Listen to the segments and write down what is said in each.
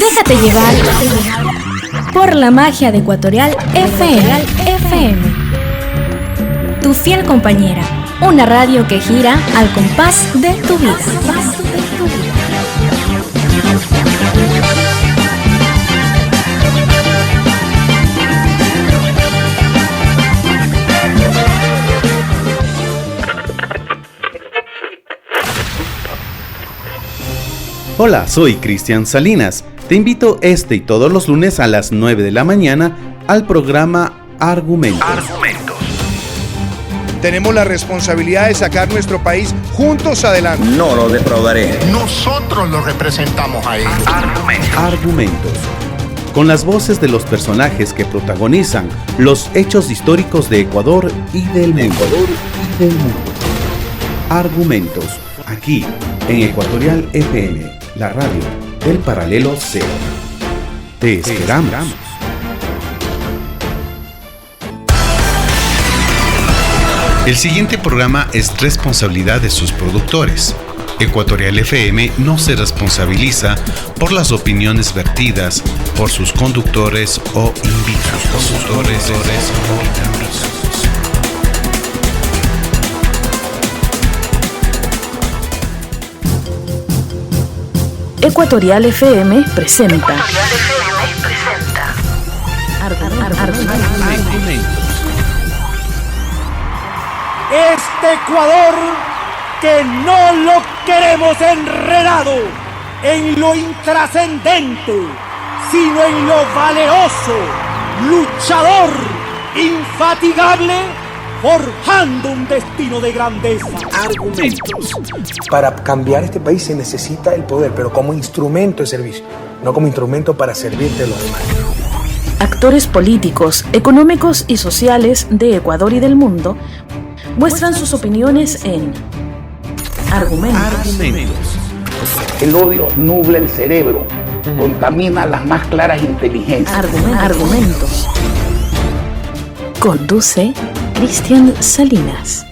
Déjate llevar por la magia de Ecuatorial FM. Tu fiel compañera, una radio que gira al compás de tu vida. Hola, soy Cristian Salinas. Te invito este y todos los lunes a las 9 de la mañana al programa Argumentos. Tenemos la responsabilidad de sacar nuestro país juntos adelante. No lo defraudaré. Nosotros lo representamos a ellos. Argumentos. Con las voces de los personajes que protagonizan los hechos históricos de Ecuador y del mundo. Argumentos. Aquí, en Ecuatorial FM, la radio del Paralelo Cero. Te esperamos. El siguiente programa es responsabilidad de sus productores. Ecuatorial FM no se responsabiliza por las opiniones vertidas por sus conductores o invitados. Ecuatorial FM presenta. Este Ecuador que no lo queremos enredado en lo intrascendente, sino en lo valeroso, luchador, infatigable, forjando un destino de grandeza. Argumentos. Para cambiar este país se necesita el poder, pero como instrumento de servicio, no como instrumento para servirte a los demás. Actores políticos, económicos y sociales de Ecuador y del mundo muestran sus opiniones en Argumentos. El odio nubla el cerebro, contamina las más claras inteligencias. Argumentos. Conduce Cristian Salinas.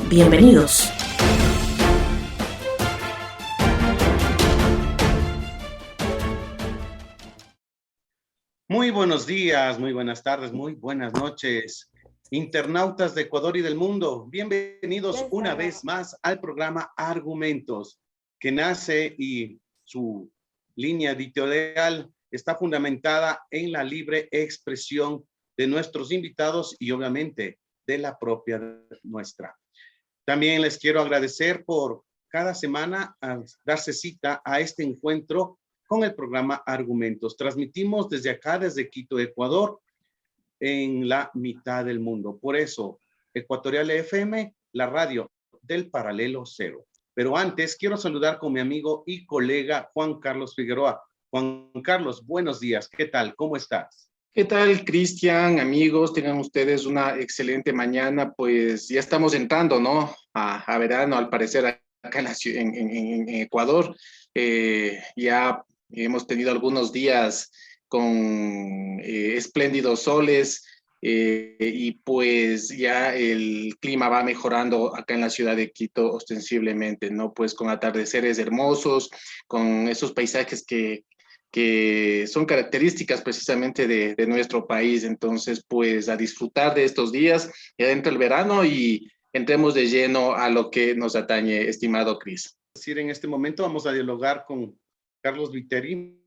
Bienvenidos. Muy buenos días, muy buenas tardes, muy buenas noches, internautas de Ecuador y del mundo. Bienvenidos una vez más al programa Argumentos, que nace y su línea editorial está fundamentada en la libre expresión de nuestros invitados y obviamente de la propia nuestra. También les quiero agradecer por cada semana darse cita a este encuentro con el programa Argumentos. Transmitimos desde acá, desde Quito, Ecuador, en la mitad del mundo. Por eso, Ecuatorial FM, la radio del Paralelo Cero. Pero antes, quiero saludar con mi amigo y colega Juan Carlos Figueroa. Juan Carlos, buenos días. ¿Qué tal? ¿Cómo estás? ¿Qué tal, Cristian? Amigos, tengan ustedes una excelente mañana. Pues ya estamos entrando, ¿no? A verano, al parecer, acá en Ecuador. Ya hemos tenido algunos días con espléndidos soles y pues ya el clima va mejorando acá en la ciudad de Quito ostensiblemente, ¿no? Pues con atardeceres hermosos, con esos paisajes que son características precisamente de nuestro país. Entonces, pues a disfrutar de estos días, ya dentro del verano, y entremos de lleno a lo que nos atañe, estimado Cris. En este momento vamos a dialogar con Carlos Viteri.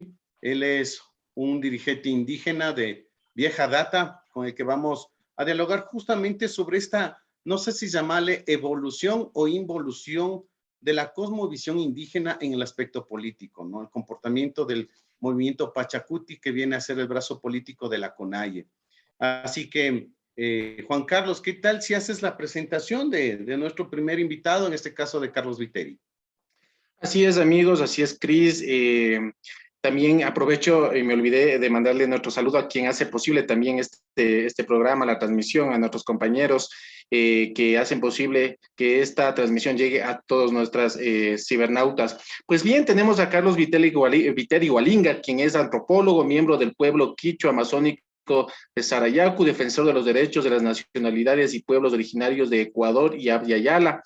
Él es un dirigente indígena de vieja data con el que vamos a dialogar justamente sobre esta, no sé si llamarle evolución o involución de la cosmovisión indígena en el aspecto político, ¿no? El comportamiento del movimiento Pachacuti, que viene a ser el brazo político de la CONAIE. Así que, Juan Carlos, ¿qué tal si haces la presentación de nuestro primer invitado, en este caso de Carlos Viteri? Así es, amigos, así es, Cris. También aprovecho y me olvidé de mandarle nuestro saludo a quien hace posible también este programa, la transmisión, a nuestros compañeros que hacen posible que esta transmisión llegue a todos nuestras cibernautas. Pues bien, tenemos a Carlos Viteri Hualinga, quien es antropólogo, miembro del pueblo quichua amazónico de Sarayacu, defensor de los derechos de las nacionalidades y pueblos originarios de Ecuador y Abya Yala,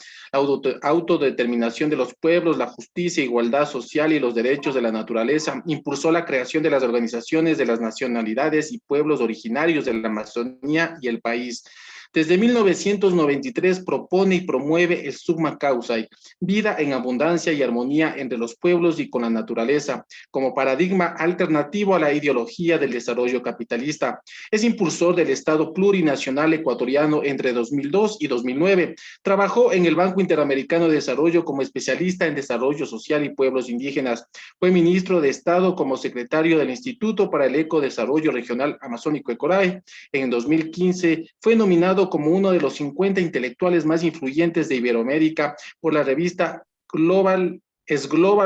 autodeterminación de los pueblos, la justicia, igualdad social y los derechos de la naturaleza. Impulsó la creación de las organizaciones de las nacionalidades y pueblos originarios de la Amazonía y el país. Desde 1993 propone y promueve el Summa Causae, vida en abundancia y armonía entre los pueblos y con la naturaleza, como paradigma alternativo a la ideología del desarrollo capitalista. Es impulsor del Estado plurinacional ecuatoriano entre 2002 y 2009. Trabajó en el Banco Interamericano de Desarrollo como especialista en desarrollo social y pueblos indígenas. Fue ministro de Estado como secretario del Instituto para el Ecodesarrollo Regional Amazónico ECORAE. En 2015 fue nominado como uno de los 50 intelectuales más influyentes de Iberoamérica por la revista Global.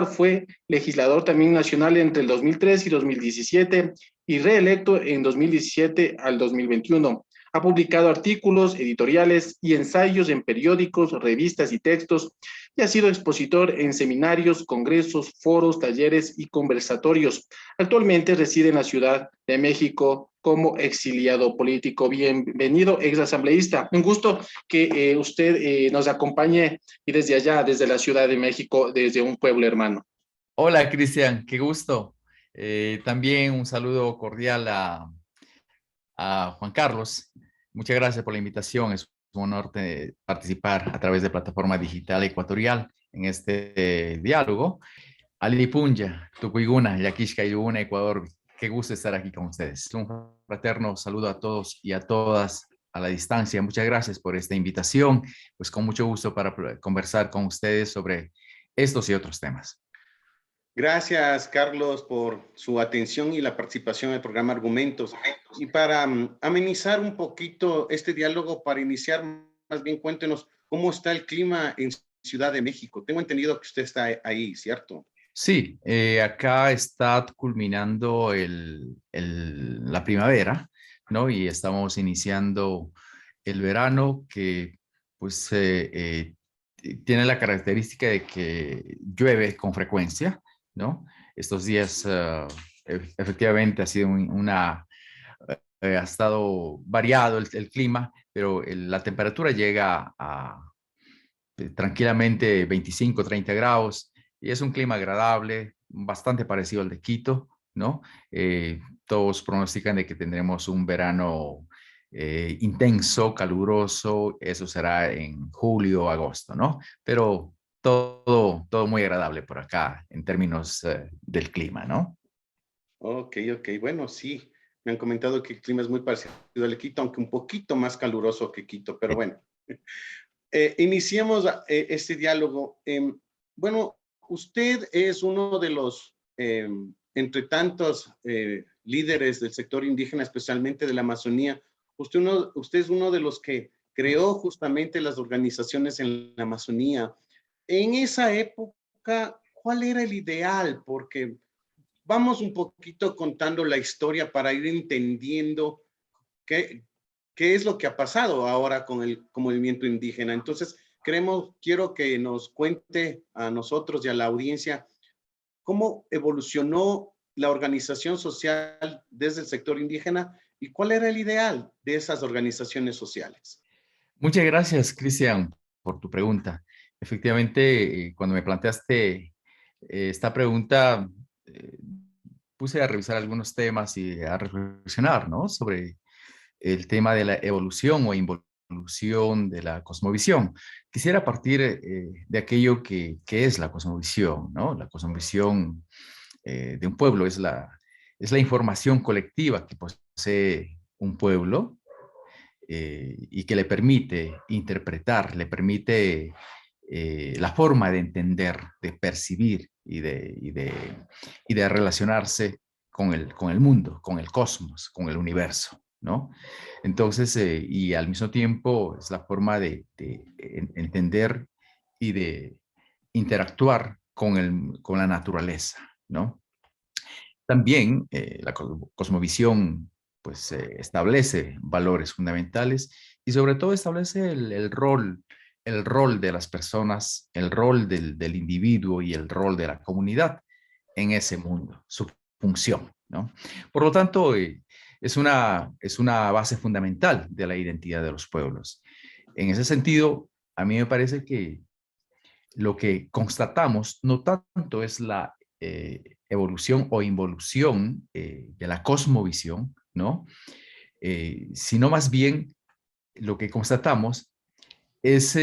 Fue legislador también nacional entre el 2003 y 2017 y reelecto en 2017 al 2021. Ha publicado artículos, editoriales y ensayos en periódicos, revistas y textos, y ha sido expositor en seminarios, congresos, foros, talleres y conversatorios. Actualmente reside en la Ciudad de México como exiliado político. Bienvenido, exasambleísta. Un gusto que usted nos acompañe y desde allá, desde la Ciudad de México, desde un pueblo hermano. Hola, Cristian, qué gusto. También un saludo cordial a Juan Carlos. Muchas gracias por la invitación. Es un honor participar a través de Plataforma Digital Ecuatorial en este diálogo. Alipunja, Tucuiguna, Yaquixcayuna, Ecuador. Qué gusto estar aquí con ustedes. Un fraterno saludo a todos y a todas a la distancia. Muchas gracias por esta invitación. Pues con mucho gusto para conversar con ustedes sobre estos y otros temas. Gracias, Carlos, por su atención y la participación en el programa Argumentos. Y para amenizar un poquito este diálogo, para iniciar, más bien cuéntenos cómo está el clima en Ciudad de México. Tengo entendido que usted está ahí, ¿cierto? Sí, acá está culminando la primavera, ¿no? Y estamos iniciando el verano que, pues, tiene la característica de que llueve con frecuencia, ¿no? Estos días efectivamente ha sido ha estado variado el clima, pero la temperatura llega a tranquilamente 25, 30 grados y es un clima agradable, bastante parecido al de Quito, ¿no? Todos pronostican de que tendremos un verano intenso, caluroso, eso será en julio, agosto, ¿no? Pero todo muy agradable por acá en términos del clima, ¿no? Ok, bueno, sí, me han comentado que el clima es muy parecido al de Quito, aunque un poquito más caluroso que Quito, pero bueno. Iniciemos este diálogo. Bueno, usted es uno de los, entre tantos líderes del sector indígena, especialmente de la Amazonía, usted es uno de los que creó justamente las organizaciones en la Amazonía. En esa época, ¿cuál era el ideal? Porque vamos un poquito contando la historia para ir entendiendo qué es lo que ha pasado ahora con el movimiento indígena. Entonces, quiero que nos cuente a nosotros y a la audiencia cómo evolucionó la organización social desde el sector indígena y cuál era el ideal de esas organizaciones sociales. Muchas gracias, Cristian, por tu pregunta. Efectivamente, cuando me planteaste esta pregunta, puse a revisar algunos temas y a reflexionar, ¿no? Sobre el tema de la evolución o involución de la cosmovisión. Quisiera partir de aquello que es la cosmovisión, ¿no? La cosmovisión de un pueblo es la información colectiva que posee un pueblo y que le permite interpretar, le permite la forma de entender, de percibir y de relacionarse con el mundo, con el cosmos, con el universo, ¿no? Entonces, y al mismo tiempo es la forma de entender y de interactuar con la naturaleza, ¿no? También la cosmovisión pues establece valores fundamentales y sobre todo establece el rol de las personas, el rol del individuo y el rol de la comunidad en ese mundo, su función, ¿no? Por lo tanto, es una base fundamental de la identidad de los pueblos. En ese sentido, a mí me parece que lo que constatamos no tanto es la evolución o involución de la cosmovisión, ¿no? Sino más bien lo que constatamos es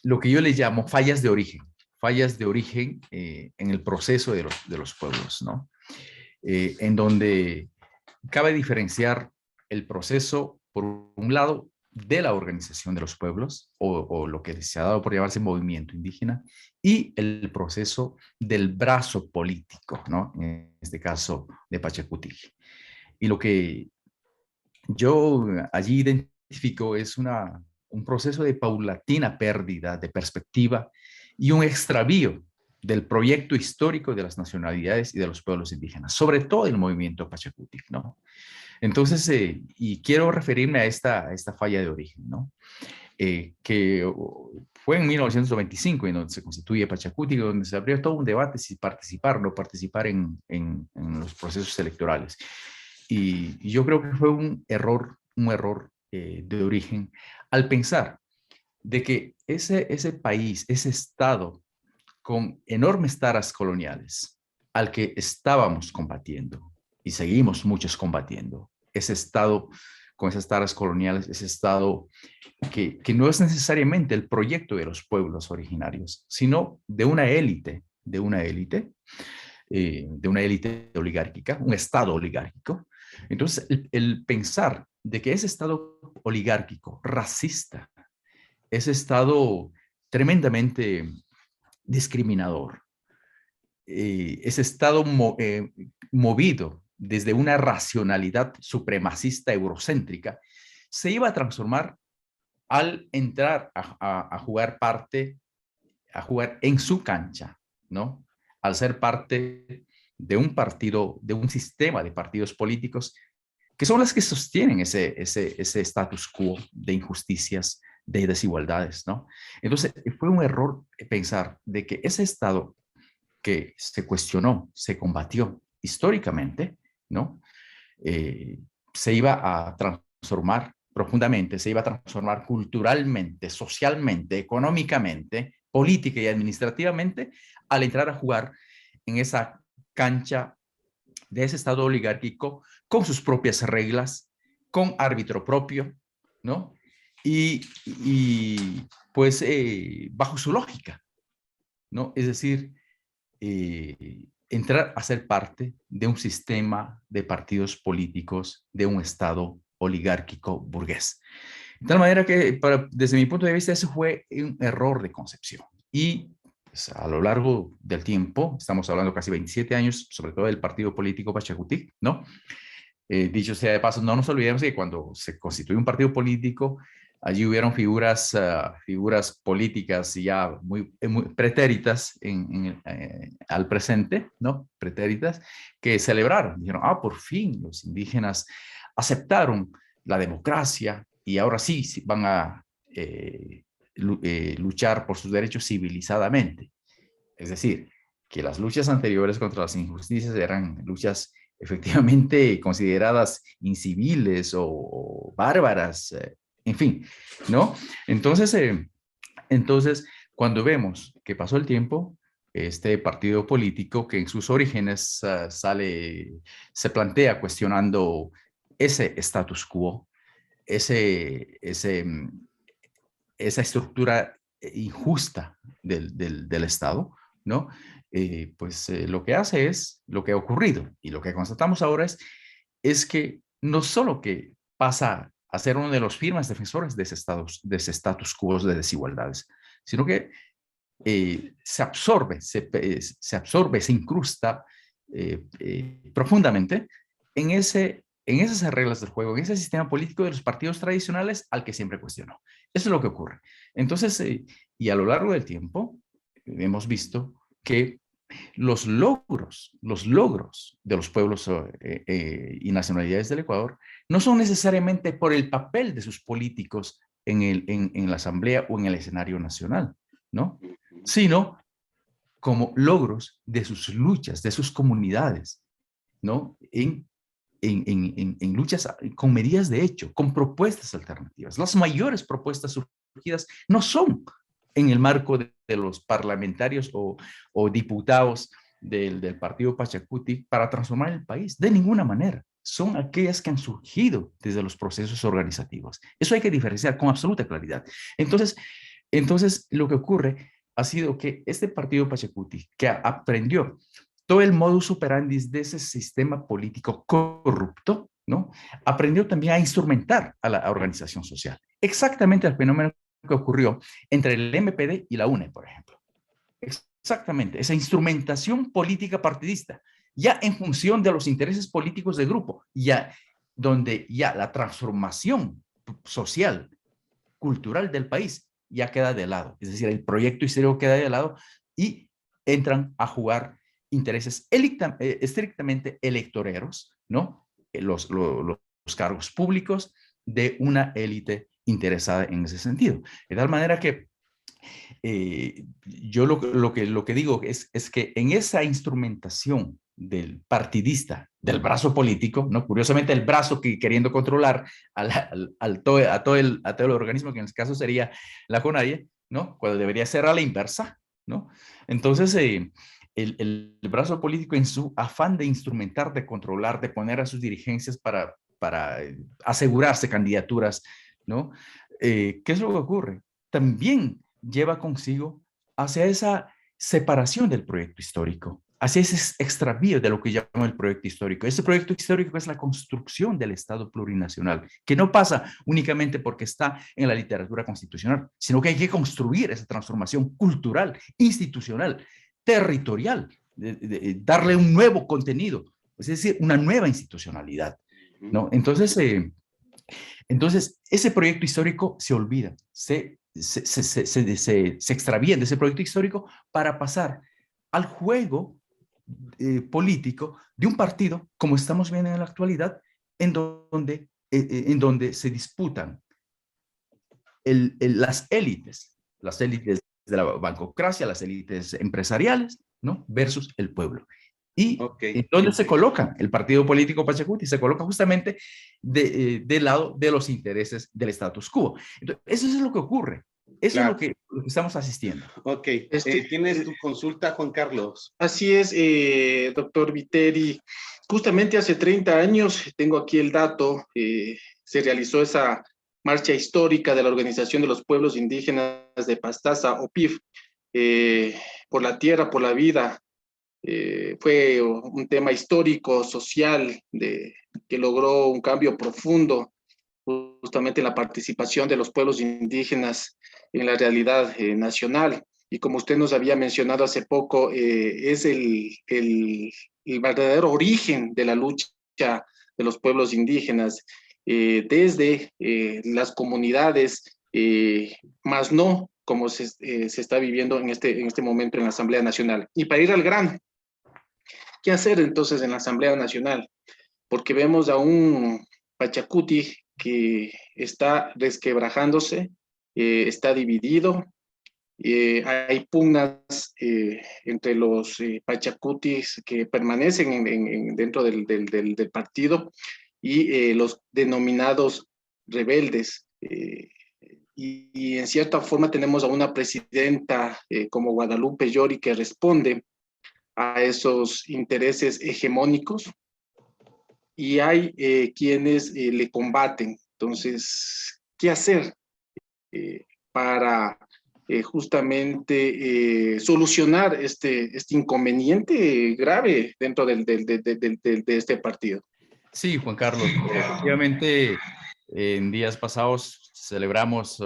lo que yo le llamo fallas de origen en el proceso de los pueblos, ¿no? En donde cabe diferenciar el proceso, por un lado, de la organización de los pueblos, o lo que se ha dado por llamarse movimiento indígena, y el proceso del brazo político, ¿no? En este caso de Pachacutic. Y lo que yo allí identifico es un proceso de paulatina pérdida de perspectiva y un extravío del proyecto histórico de las nacionalidades y de los pueblos indígenas, sobre todo el movimiento Pachacutic, ¿no? Entonces, y quiero referirme a esta falla de origen, ¿no? Que fue en 1925, en donde se constituye Pachacutic, donde se abrió todo un debate si participar o no participar en los procesos electorales. Y yo creo que fue un error de origen al pensar de que ese país, ese estado con enormes taras coloniales al que estábamos combatiendo y seguimos muchos combatiendo, ese estado con esas taras coloniales, ese estado que no es necesariamente el proyecto de los pueblos originarios, sino de una élite oligárquica, un estado oligárquico. Entonces, el pensar de que ese estado oligárquico, racista, ese estado tremendamente discriminador, ese estado movido desde una racionalidad supremacista eurocéntrica, se iba a transformar al entrar a jugar en su cancha, ¿no? Al ser parte de un partido, de un sistema de partidos políticos que son las que sostienen ese status quo de injusticias, de desigualdades, ¿no? Entonces, fue un error pensar de que ese Estado que se cuestionó, se combatió históricamente, ¿no? Se iba a transformar profundamente, se iba a transformar culturalmente, socialmente, económicamente, política y administrativamente al entrar a jugar en esa cancha de ese Estado oligárquico con sus propias reglas, con árbitro propio, ¿no? Y pues bajo su lógica, ¿no? Es decir, entrar a ser parte de un sistema de partidos políticos de un Estado oligárquico burgués. De tal manera que, desde mi punto de vista, eso fue un error de concepción. Y pues, a lo largo del tiempo, estamos hablando casi 27 años, sobre todo del partido político Pachacutic, ¿no? Dicho sea de paso, no nos olvidemos que cuando se constituye un partido político, allí hubieron figuras políticas ya muy pretéritas al presente, ¿no? Pretéritas, que celebraron, dijeron, por fin los indígenas aceptaron la democracia y ahora sí van a luchar por sus derechos civilizadamente. Es decir, que las luchas anteriores contra las injusticias eran luchas efectivamente consideradas inciviles o bárbaras, en fin, ¿no? Entonces, cuando vemos que pasó el tiempo, este partido político que en sus orígenes se plantea cuestionando ese status quo, esa estructura injusta del Estado, ¿no? Lo que hace es lo que ha ocurrido y lo que constatamos ahora es que no solo que pasa a ser uno de los firmes defensores de ese status quo de desigualdades, sino que se absorbe, se incrusta profundamente en esas reglas del juego, en ese sistema político de los partidos tradicionales al que siempre cuestionó. Eso es lo que ocurre. Entonces, y a lo largo del tiempo, hemos visto que los logros de los pueblos y nacionalidades del Ecuador no son necesariamente por el papel de sus políticos en la asamblea o en el escenario nacional, ¿no? Sino como logros de sus luchas, de sus comunidades, ¿no? En luchas con medidas de hecho, con propuestas alternativas. Las mayores propuestas surgidas no son en el marco de los parlamentarios o diputados del partido Pachacuti para transformar el país, de ninguna manera. Son aquellas que han surgido desde los procesos organizativos. Eso hay que diferenciar con absoluta claridad. Entonces lo que ocurre ha sido que este partido Pachacuti, que aprendió todo el modus operandi de ese sistema político corrupto, ¿no? Aprendió también a instrumentar a la organización social. Exactamente el fenómeno que ocurrió entre el MPD y la UNE, por ejemplo. Exactamente, esa instrumentación política partidista, ya en función de los intereses políticos del grupo, ya donde ya la transformación social, cultural del país ya queda de lado. Es decir, el proyecto histórico queda de lado y entran a jugar intereses estrictamente electoreros, ¿no? Los cargos públicos de una élite interesada en ese sentido. De tal manera que yo lo que digo es que en esa instrumentación del partidista, del brazo político, ¿no? Curiosamente el brazo que queriendo controlar a todo el organismo, que en este caso sería la CONAIE, ¿no? Cuando debería ser a la inversa, ¿no? Entonces, el brazo político, en su afán de instrumentar, de controlar, de poner a sus dirigencias para asegurarse candidaturas, ¿no? ¿Qué es lo que ocurre? También lleva consigo hacia esa separación del proyecto histórico, hacia ese extravío de lo que llamo el proyecto histórico. Ese proyecto histórico es la construcción del Estado plurinacional, que no pasa únicamente porque está en la literatura constitucional, sino que hay que construir esa transformación cultural, institucional, territorial, darle un nuevo contenido, es decir, una nueva institucionalidad, ¿no? Entonces, ese proyecto histórico se olvida, se extravían de ese proyecto histórico para pasar al juego político de un partido, como estamos viendo en la actualidad, en donde se disputan las élites de la bancocracia, las élites empresariales, ¿no? Versus el pueblo. ¿Y dónde se coloca el partido político Pachacuti? Se coloca justamente del lado de los intereses del status quo. Entonces, eso es lo que ocurre. Eso es lo que estamos asistiendo. Ok. ¿Tienes tu consulta, Juan Carlos? Así es, doctor Viteri. Justamente hace 30 años, tengo aquí el dato, se realizó esa marcha histórica de la Organización de los Pueblos Indígenas de Pastaza, OPIF, por la tierra, por la vida. Fue un tema histórico, social, que logró un cambio profundo, justamente la participación de los pueblos indígenas en la realidad nacional. Y como usted nos había mencionado hace poco, es el verdadero origen de la lucha de los pueblos indígenas, desde las comunidades, más no como se está viviendo en este momento en la Asamblea Nacional. Y para ir al grano, ¿qué hacer entonces en la Asamblea Nacional? Porque vemos a un Pachacuti que está resquebrajándose, está dividido, hay pugnas entre los Pachacutis que permanecen dentro del partido y los denominados rebeldes. Y en cierta forma tenemos a una presidenta como Guadalupe Llori que responde a esos intereses hegemónicos y hay quienes le combaten. Entonces, ¿qué hacer para justamente solucionar este inconveniente grave dentro de este partido? Sí, Juan Carlos, efectivamente en días pasados celebramos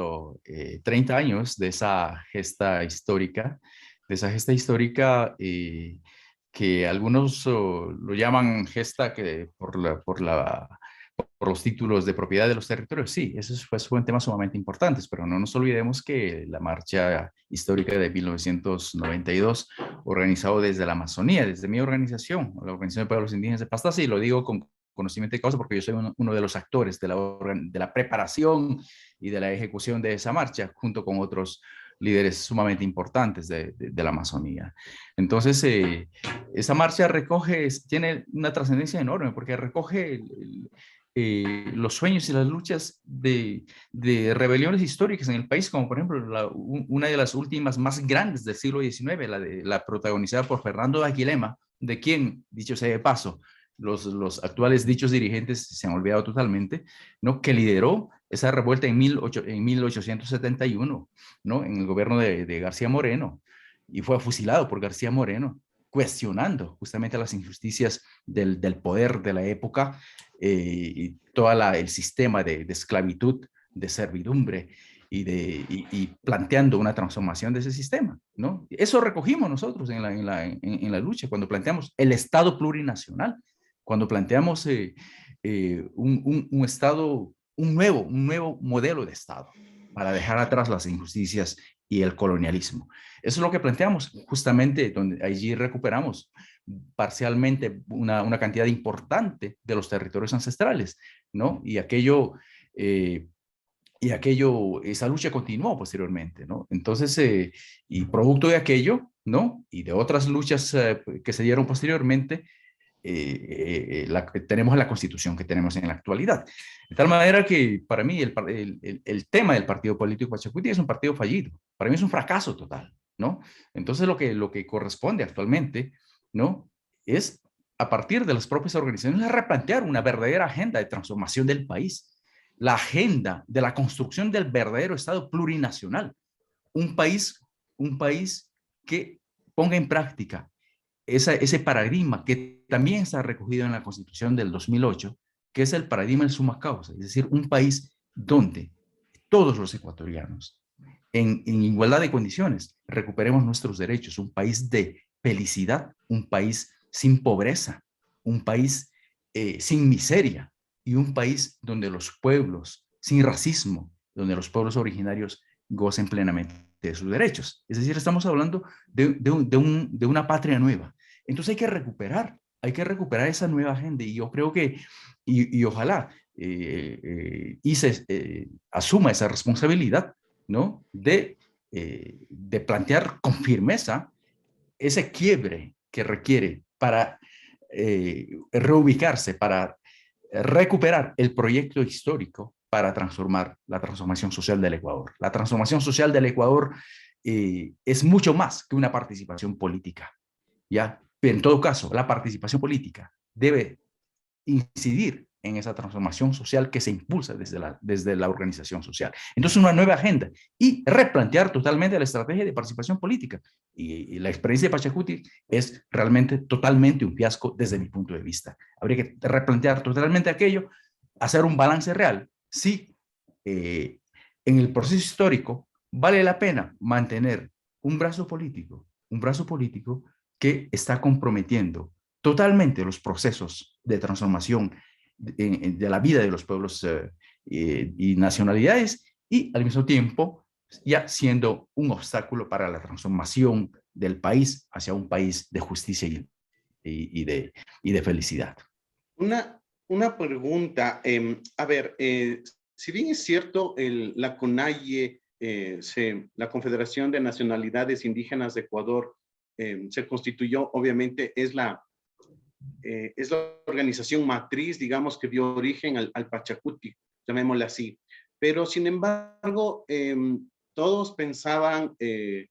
30 años de esa gesta histórica, que algunos lo llaman gesta por los títulos de propiedad de los territorios. Sí, esos fueron temas sumamente importantes, pero no nos olvidemos que la marcha histórica de 1992, organizado desde la Amazonía, desde mi organización, la Organización de Pueblos Indígenas de Pastaza, y lo digo con conocimiento de causa porque yo soy uno de los actores de la preparación y de la ejecución de esa marcha, junto con otros líderes sumamente importantes de la Amazonía. Entonces, Esa marcha tiene una trascendencia enorme porque recoge los sueños y las luchas de rebeliones históricas en el país, como por ejemplo una de las últimas más grandes del siglo XIX, la protagonizada por Fernando de Aquilema, de quien, dicho sea de paso, los actuales dichos dirigentes se han olvidado totalmente, ¿no? Que lideró esa revuelta en 1871, ¿no? En el gobierno de García Moreno, y fue fusilado por García Moreno, cuestionando justamente las injusticias del poder de la época y todo el sistema de esclavitud, de servidumbre y planteando una transformación de ese sistema, ¿no? Eso recogimos nosotros en la lucha, cuando planteamos el Estado plurinacional, cuando planteamos un Estado, un nuevo modelo de Estado para dejar atrás las injusticias y el colonialismo. Eso es lo que planteamos, justamente donde allí recuperamos parcialmente una cantidad importante de los territorios ancestrales, ¿no? Esa lucha continuó posteriormente, ¿no? Entonces, y producto de aquello, ¿no? Y de otras luchas que se dieron posteriormente, tenemos la constitución que tenemos en la actualidad. De tal manera que para mí el tema del partido político Pachacuti es un partido fallido. Para mí es un fracaso total, ¿no? Entonces lo que corresponde actualmente, ¿no? Es a partir de las propias organizaciones replantear una verdadera agenda de transformación del país, la agenda de la construcción del verdadero Estado plurinacional, un país que ponga en práctica ese paradigma que también está recogido en la Constitución del 2008, que es el paradigma del summa causa, es decir, un país donde todos los ecuatorianos, en igualdad de condiciones, recuperemos nuestros derechos, un país de felicidad, un país sin pobreza, un país sin miseria y un país donde los pueblos, sin racismo, donde los pueblos originarios gocen plenamente de sus derechos. Es decir, estamos hablando de una patria nueva. Entonces hay que recuperar esa nueva agenda y yo creo que, y ojalá ICE asuma esa responsabilidad, ¿no? De plantear con firmeza ese quiebre que requiere para reubicarse, para recuperar el proyecto histórico para transformar la transformación social del Ecuador. La transformación social del Ecuador es mucho más que una participación política, ¿ya? Pero en todo caso, la participación política debe incidir en esa transformación social que se impulsa desde la organización social. Entonces, una nueva agenda y replantear totalmente la estrategia de participación política. Y la experiencia de Pachacuti es realmente totalmente un fiasco desde mi punto de vista. Habría que replantear totalmente aquello, hacer un balance real. Si en el proceso histórico vale la pena mantener un brazo político que está comprometiendo totalmente los procesos de transformación de la vida de los pueblos y nacionalidades y al mismo tiempo ya siendo un obstáculo para la transformación del país hacia un país de justicia y de felicidad. Una pregunta, a ver, si bien es cierto, la CONAIE, la Confederación de Nacionalidades Indígenas de Ecuador, se constituyó, obviamente, es la organización matriz, digamos, que dio origen al Pachacuti, llamémosle así. Pero, sin embargo, todos pensaban que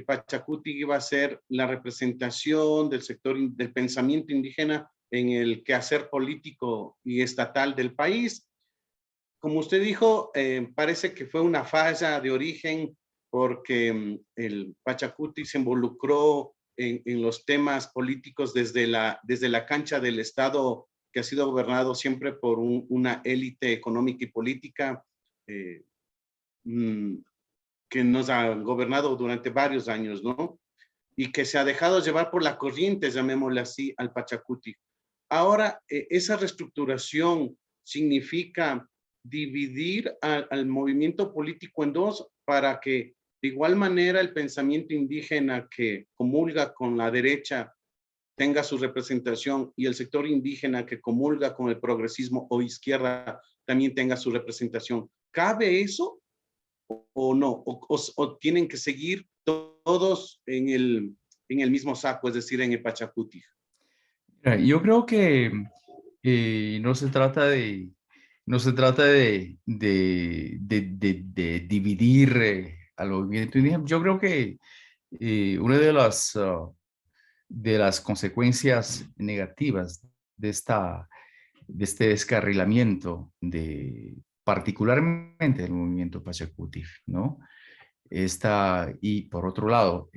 Pachacuti iba a ser la representación del sector del pensamiento indígena en el quehacer político y estatal del país. Como usted dijo, parece que fue una falla de origen porque el Pachacuti se involucró en los temas políticos desde la cancha del Estado que ha sido gobernado siempre por una élite económica y política que nos ha gobernado durante varios años, ¿no? Y que se ha dejado llevar por la corriente, llamémosle así, al Pachacuti. Ahora, esa reestructuración significa dividir al movimiento político en dos para que de igual manera el pensamiento indígena que comulga con la derecha tenga su representación y el sector indígena que comulga con el progresismo o izquierda también tenga su representación. ¿Cabe eso o no? ¿O tienen que seguir todos en en el mismo saco, es decir, en el Pachacuti? Yo creo que no se trata de, de dividir al movimiento indígena. Yo creo que una de las consecuencias negativas de este descarrilamiento particularmente del movimiento Pachacuti, ¿no? Y por otro lado,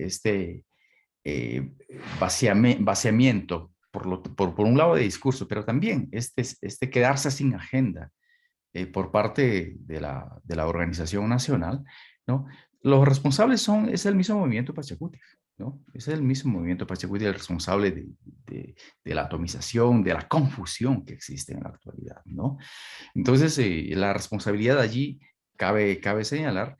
vaciamiento, por un lado de discurso, pero también este quedarse sin agenda por parte de la organización nacional, ¿no? Los responsables es el mismo movimiento Pachacuti, ¿no? Es el mismo movimiento Pachacuti el responsable de la atomización, de la confusión que existe en la actualidad, ¿no? Entonces, la responsabilidad allí, cabe señalar,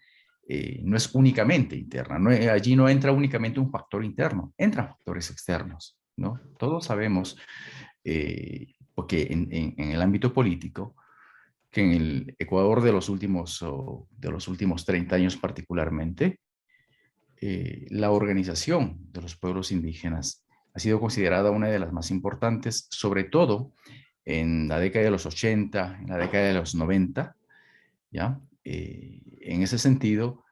no es únicamente interna, allí no entra únicamente un factor interno, entran factores externos, ¿no? Todos sabemos, porque en el ámbito político, que en el Ecuador de los últimos 30 años particularmente, la organización de los pueblos indígenas ha sido considerada una de las más importantes, sobre todo en la década de los 80, en la década de los 90, ¿ya? En ese sentido,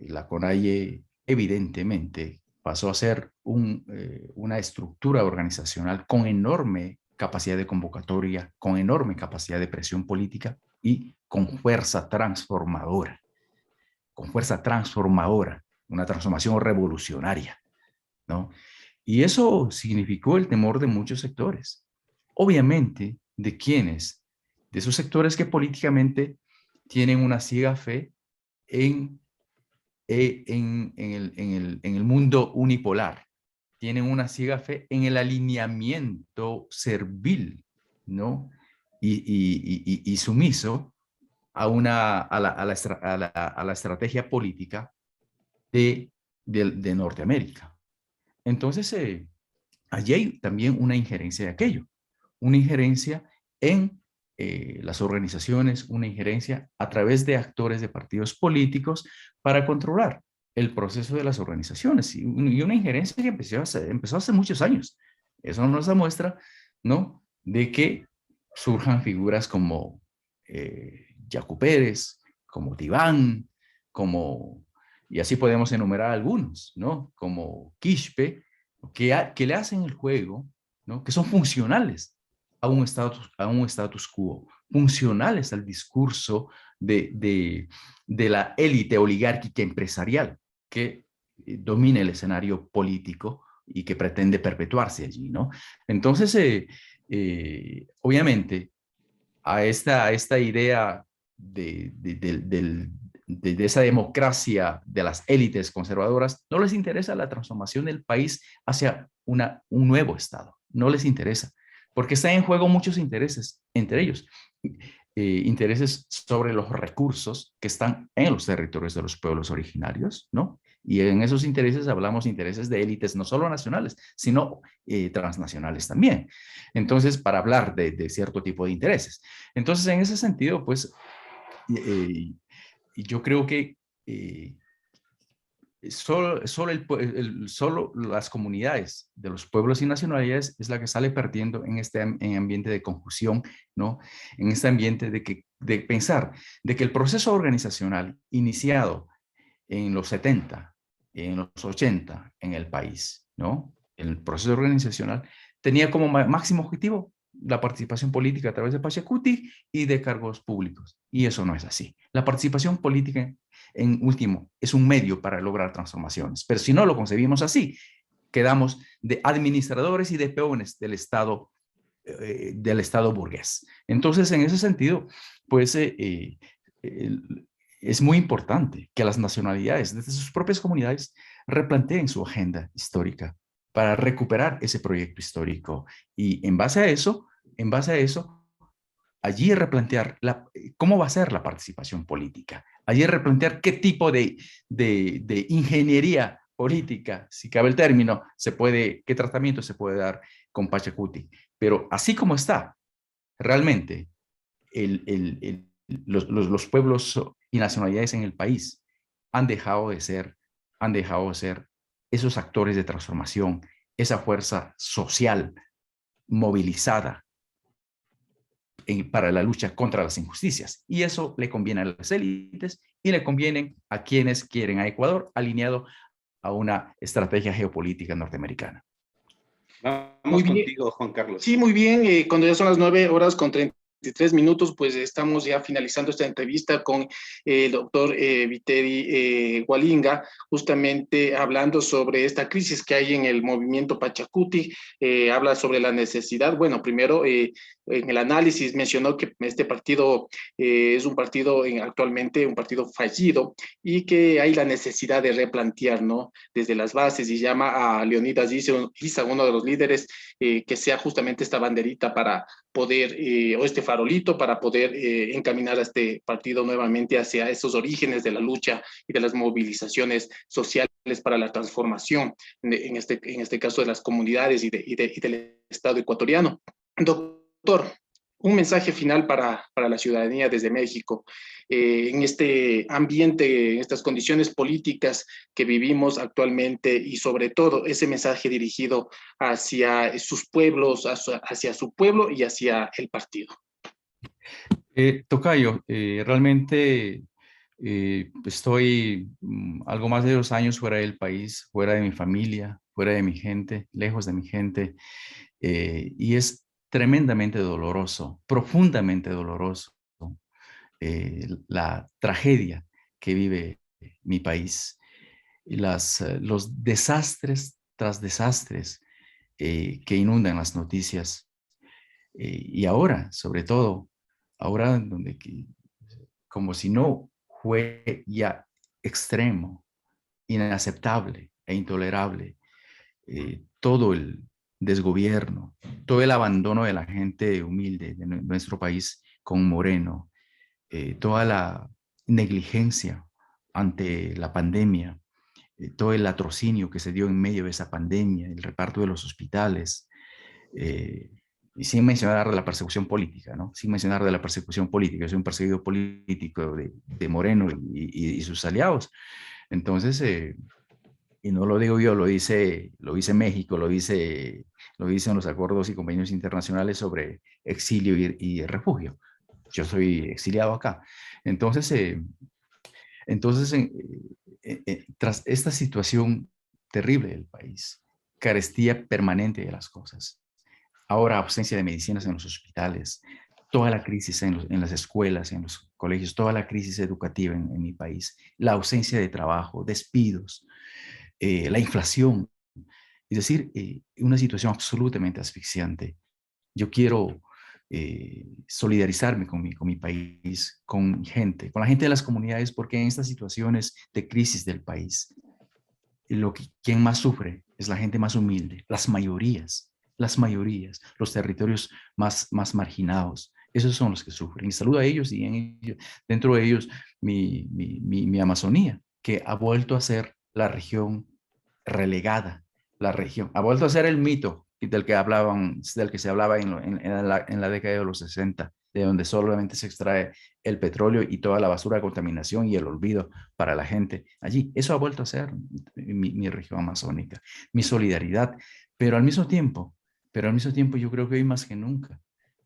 la CONAIE evidentemente pasó a ser una estructura organizacional con enorme capacidad de convocatoria, con enorme capacidad de presión política y con fuerza transformadora, una transformación revolucionaria, ¿no? Y eso significó el temor de muchos sectores, obviamente de esos sectores que políticamente tienen una ciega fe en el mundo unipolar, tienen una ciega fe en el alineamiento servil, ¿no? Y sumiso a la estrategia política de Norteamérica. Entonces, allí hay también una injerencia de aquello, una injerencia en las organizaciones, una injerencia a través de actores de partidos políticos para controlar el proceso de las organizaciones y una injerencia que empezó hace muchos años. Eso nos demuestra, ¿no?, de que surjan figuras como Yacu Pérez, como Tibán, y así podemos enumerar algunos, ¿no?, como Quispe, que le hacen el juego, ¿no?, que son funcionales a un status quo, funcionales al discurso de la élite oligárquica empresarial que domina el escenario político y que pretende perpetuarse allí, ¿no? Entonces, obviamente, a esta idea de esa democracia de las élites conservadoras, no les interesa la transformación del país hacia un nuevo Estado, no les interesa, porque están en juego muchos intereses, entre ellos intereses sobre los recursos que están en los territorios de los pueblos originarios, ¿no? Y en esos intereses hablamos de intereses de élites no solo nacionales, sino transnacionales también. Entonces, para hablar de cierto tipo de intereses. Entonces, en ese sentido, pues, yo creo que solo las comunidades de los pueblos y nacionalidades es la que sale perdiendo en este ambiente de confusión, ¿no? En este ambiente de pensar de que el proceso organizacional iniciado en los 70, en los 80 en el país, ¿no? El proceso organizacional tenía como máximo objetivo la participación política a través de Pachacuti y de cargos públicos. Y eso no es así. La participación política, en último, es un medio para lograr transformaciones. Pero si no lo concebimos así, quedamos de administradores y de peones del Estado burgués. Entonces, en ese sentido, pues es muy importante que las nacionalidades desde sus propias comunidades replanteen su agenda histórica para recuperar ese proyecto histórico y en base a eso, allí replantear cómo va a ser la participación política, allí replantear qué tipo de ingeniería política, si cabe el término, qué tratamiento se puede dar con Pachacuti. Pero así como está, realmente los pueblos y nacionalidades en el país han dejado de ser esos actores de transformación, esa fuerza social movilizada para la lucha contra las injusticias. Y eso le conviene a las élites y le conviene a quienes quieren a Ecuador alineado a una estrategia geopolítica norteamericana. Vamos contigo, Juan Carlos. Sí, muy bien. Cuando ya son las 9:33, pues estamos ya finalizando esta entrevista con el doctor Viteri Hualinga, justamente hablando sobre esta crisis que hay en el movimiento Pachacuti. Habla sobre la necesidad, bueno, primero en el análisis mencionó que este partido es un partido actualmente un partido fallido y que hay la necesidad de replantear, ¿no? Desde las bases, y llama a Leonidas Issa, uno de los líderes, que sea justamente esta banderita para poder, o este farolito para poder encaminar a este partido nuevamente hacia esos orígenes de la lucha y de las movilizaciones sociales para la transformación, en este caso de las comunidades y del Estado ecuatoriano. Doctor, un mensaje final para la ciudadanía desde México, en este ambiente, en estas condiciones políticas que vivimos actualmente, y sobre todo ese mensaje dirigido hacia sus pueblos, hacia su pueblo y hacia el partido. Tocayo, realmente estoy algo más de 2 años fuera del país, fuera de mi familia, fuera de mi gente, lejos de mi gente, y es tremendamente doloroso, profundamente doloroso, la tragedia que vive mi país, y los desastres tras desastres que inundan las noticias. Y ahora, sobre todo, ahora donde como si no fue ya extremo, inaceptable e intolerable, todo el desgobierno, todo el abandono de la gente humilde de nuestro país con Moreno, toda la negligencia ante la pandemia, todo el latrocinio que se dio en medio de esa pandemia, el reparto de los hospitales, y sin mencionar de la persecución política, ¿no? Sin mencionar de la persecución política. Yo soy un perseguido político de Moreno y sus aliados. Entonces, y no lo digo yo, lo dice México, lo dicen los acuerdos y convenios internacionales sobre exilio y refugio. Yo soy exiliado acá. Entonces, tras esta situación terrible del país, carestía permanente de las cosas, ahora ausencia de medicinas en los hospitales, toda la crisis en las escuelas, en los colegios, toda la crisis educativa en mi país, la ausencia de trabajo, despidos, la inflación, es decir, una situación absolutamente asfixiante. Yo quiero solidarizarme con mi país, con mi gente, con la gente de las comunidades, porque en estas situaciones de crisis del país, quien más sufre es la gente más humilde, las mayorías, los territorios más marginados. Esos son los que sufren. Y saludo a ellos, y dentro de ellos mi Amazonía, que ha vuelto a ser la región relegada, ha vuelto a ser el mito del que se hablaba en la década de los 60, de donde solamente se extrae el petróleo y toda la basura de contaminación y el olvido para la gente allí. Eso ha vuelto a ser mi región amazónica, mi solidaridad, pero al mismo tiempo yo creo que hoy más que nunca,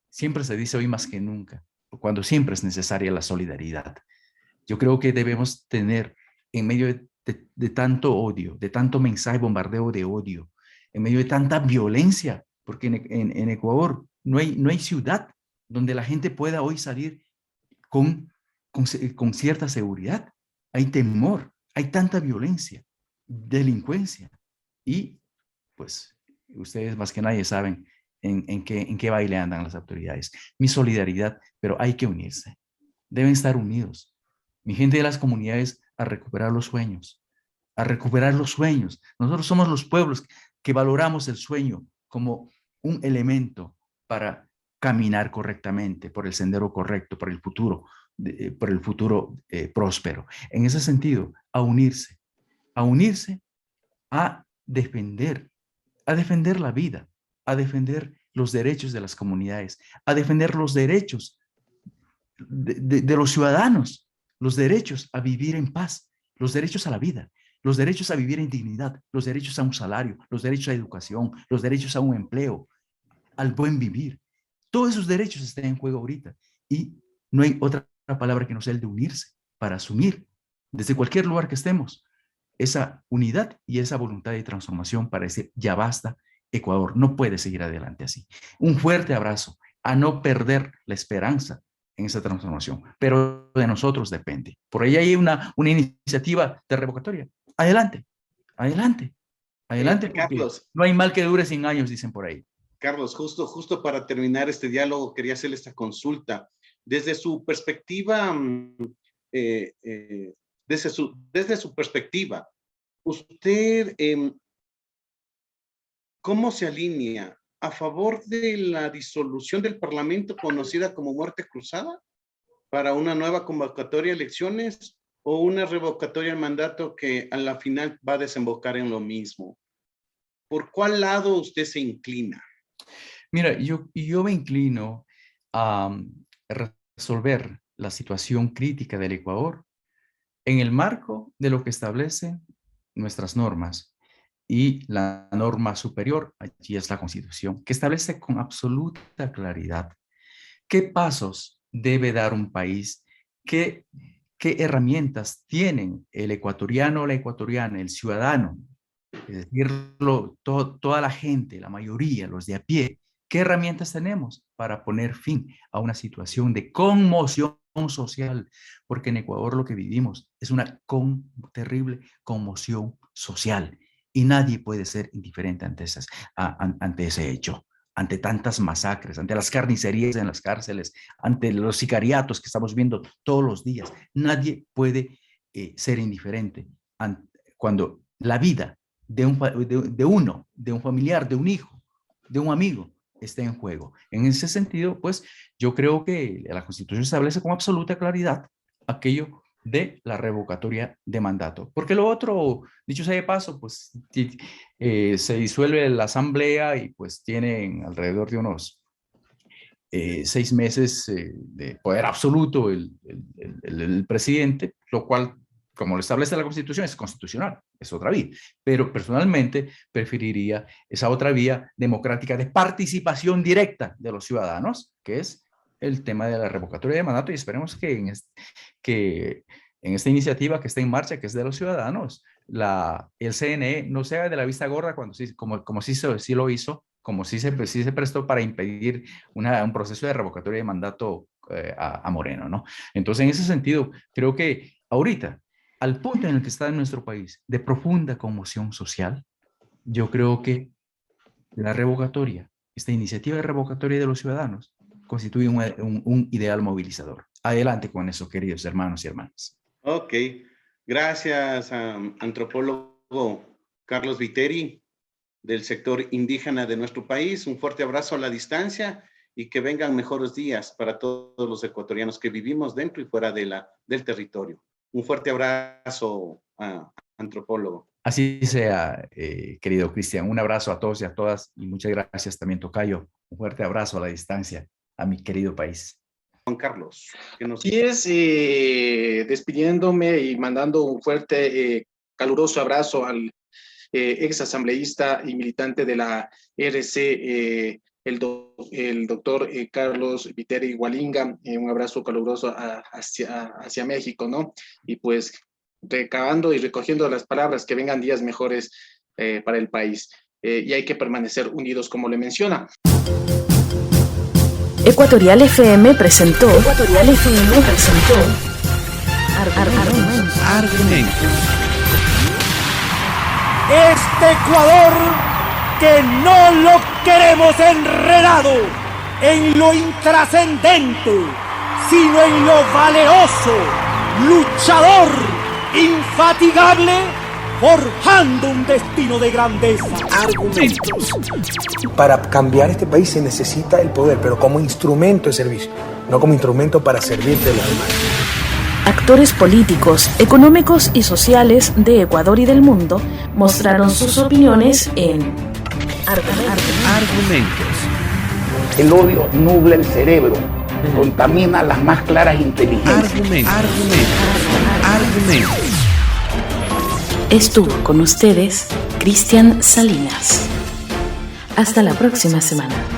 siempre se dice hoy más que nunca, cuando siempre es necesaria la solidaridad. Yo creo que debemos tener, en medio de tanto odio, de tanto mensaje, bombardeo de odio, en medio de tanta violencia, porque en Ecuador no hay ciudad donde la gente pueda hoy salir con cierta seguridad. Hay temor, hay tanta violencia, delincuencia, y pues ustedes más que nadie saben en qué baile andan las autoridades. Mi solidaridad, pero hay que unirse, deben estar unidos. Mi gente de las comunidades, a recuperar los sueños, Nosotros somos los pueblos que valoramos el sueño como un elemento para caminar correctamente por el sendero correcto, por el futuro próspero. En ese sentido, a unirse, a defender la vida, a defender los derechos de las comunidades, a defender los derechos de los ciudadanos, los derechos a vivir en paz, los derechos a la vida. los derechos a vivir en dignidad, los derechos a un salario, los derechos a educación, los derechos a un empleo, al buen vivir. Todos esos derechos están en juego ahorita y no hay otra palabra que no sea el de unirse para asumir desde cualquier lugar que estemos esa unidad y esa voluntad de transformación para decir ya basta, Ecuador no puede seguir adelante así. Un fuerte abrazo a no perder la esperanza en esa transformación, pero de nosotros depende. Por ahí hay una iniciativa de revocatoria. Adelante, adelante, adelante. Carlos, no hay mal que dure 100 años, dicen por ahí. Carlos, justo para terminar este diálogo, quería hacerle esta consulta. Desde su perspectiva, desde su perspectiva, usted, ¿cómo se alinea? ¿A favor de la disolución del Parlamento conocida como muerte cruzada para una nueva convocatoria de elecciones o una revocatoria del mandato que a la final va a desembocar en lo mismo? ¿Por cuál lado usted se inclina? Mira, yo me inclino a resolver la situación crítica del Ecuador en el marco de lo que establecen nuestras normas. Y la norma superior, allí es la Constitución, que establece con absoluta claridad qué pasos debe dar un país, qué herramientas tienen el ecuatoriano o la ecuatoriana, el ciudadano, es decir, toda la gente, la mayoría, los de a pie, qué herramientas tenemos para poner fin a una situación de conmoción social, porque en Ecuador lo que vivimos es una terrible conmoción social. Y nadie puede ser indiferente ante ese hecho, ante tantas masacres, ante las carnicerías en las cárceles, ante los sicariatos que estamos viendo todos los días. Nadie puede ser indiferente cuando la vida de un familiar, de un hijo, de un amigo está en juego. En ese sentido, pues yo creo que la Constitución establece con absoluta claridad aquello de la revocatoria de mandato. Porque lo otro, dicho sea de paso, pues se disuelve la asamblea y pues tienen alrededor de unos 6 meses de poder absoluto el presidente, lo cual, como lo establece la Constitución, es constitucional, es otra vía. Pero personalmente preferiría esa otra vía democrática de participación directa de los ciudadanos, que es el tema de la revocatoria de mandato, y esperemos que en esta iniciativa que está en marcha, que es de los ciudadanos, el CNE no se haga de la vista gorda como sí lo hizo, como sí se prestó para impedir un proceso de revocatoria de mandato a Moreno, ¿no? Entonces, en ese sentido, creo que ahorita, al punto en el que está en nuestro país, de profunda conmoción social, yo creo que la revocatoria, esta iniciativa de revocatoria de los ciudadanos, constituye un ideal movilizador. Adelante con eso, queridos hermanos y hermanas. Ok, gracias, antropólogo Carlos Viteri, del sector indígena de nuestro país. Un fuerte abrazo a la distancia y que vengan mejores días para todos los ecuatorianos que vivimos dentro y fuera del territorio. Un fuerte abrazo, antropólogo. Así sea, querido Cristian. Un abrazo a todos y a todas y muchas gracias también, tocayo. Un fuerte abrazo a la distancia a mi querido país. Juan Carlos. Sí, es despidiéndome y mandando un fuerte, caluroso abrazo al ex asambleísta y militante de la RC, el doctor Carlos Viteri Hualinga. Un abrazo caluroso hacia México, ¿no? Y pues recabando y recogiendo las palabras, que vengan días mejores para el país. Y hay que permanecer unidos, como le menciona. Ecuatorial FM presentó Argumentos. Este Ecuador que no lo queremos enredado en lo intrascendente, sino en lo valeroso, luchador, infatigable, forjando un destino de grandeza. Argumentos. Para cambiar este país se necesita el poder, pero como instrumento de servicio, no como instrumento para servir de los demás. Actores políticos, económicos y sociales de Ecuador y del mundo mostraron sus opiniones en Argumentos. El odio nubla el cerebro, contamina las más claras inteligencias. Argumentos. Estuvo con ustedes Cristian Salinas. Hasta la próxima semana.